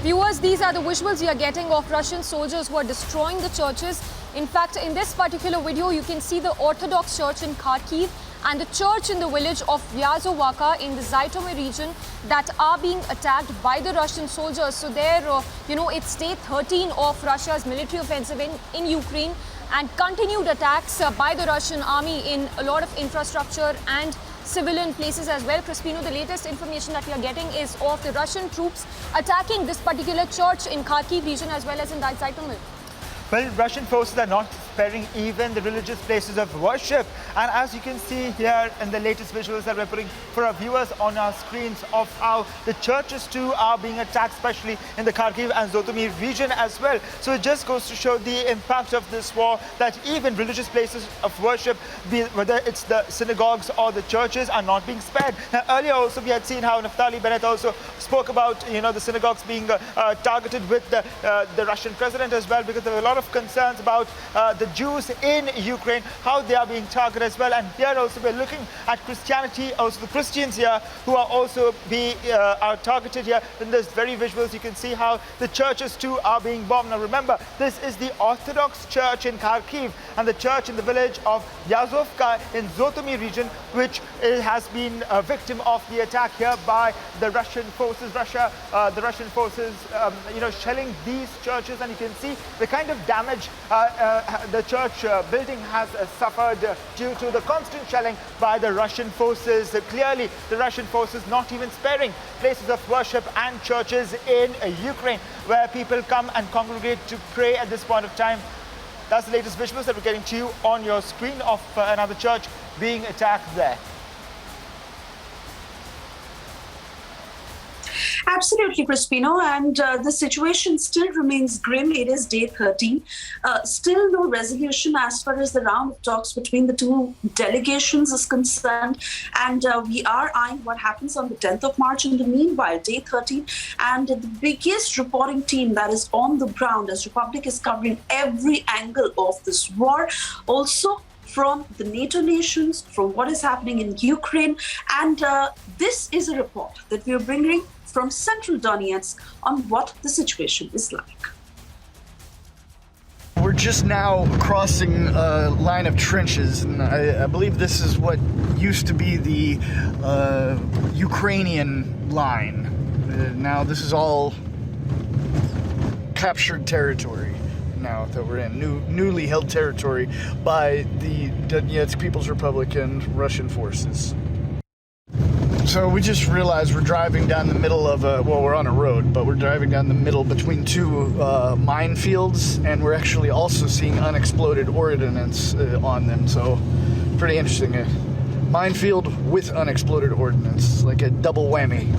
Viewers, these are the visuals you are getting of Russian soldiers who are destroying the churches. In fact, in this particular video, you can see the Orthodox church in Kharkiv and the church in the village of Vyazovka in the Zhytomyr region that are being attacked by the Russian soldiers. So there, it's day 13 of Russia's military offensive in Ukraine, and continued attacks by the Russian army in a lot of infrastructure and civilian places as well. Crispino, the latest information that we are getting is of the Russian troops attacking this particular church in Kharkiv region as well as in Zhytomyr. Well, Russian forces are not sparing even the religious places of worship. And as you can see here in the latest visuals that we're putting for our viewers on our screens of how the churches too are being attacked, especially in the Kharkiv and Zhytomyr region as well. So it just goes to show the impact of this war, that even religious places of worship, whether it's the synagogues or the churches, are not being spared. Now, earlier also we had seen how Naftali Bennett also spoke about, the synagogues being targeted with the Russian president as well, because there were a lot of concerns about the Jews in Ukraine, how they are being targeted as well. And here also we're looking at Christianity, also the Christians here who are also are targeted here. In this very visuals you can see how the churches too are being bombed. Now remember, this is the Orthodox church in Kharkiv and the church in the village of Vyazovka in Zhytomyr region, which has been a victim of the attack here by the Russian forces. The Russian forces, shelling these churches, and you can see the kind of damage the church building has suffered due to the constant shelling by the Russian forces. Clearly, the Russian forces not even sparing places of worship and churches in Ukraine, where people come and congregate to pray at this point of time. That's the latest visuals that we're getting to you on your screen of another church being attacked there. Absolutely, Crispino, and the situation still remains grim. It is day 13. Still no resolution as far as the round of talks between the two delegations is concerned, and we are eyeing what happens on the 10th of March. In the meanwhile, day 13, and the biggest reporting team that is on the ground as Republic is covering every angle of this war, also from the NATO nations, from what is happening in Ukraine. And this is a report that we are bringing from central Donetsk on what the situation is like. We're just now crossing a line of trenches, and I believe this is what used to be the Ukrainian line. Now this is all captured territory now that we're in, newly held territory by the Donetsk People's Republic and Russian forces. So we just realized we're driving down the middle of we're on a road, but we're driving down the middle between two minefields, and we're actually also seeing unexploded ordnance on them. So pretty interesting. A minefield with unexploded ordnance, like a double whammy.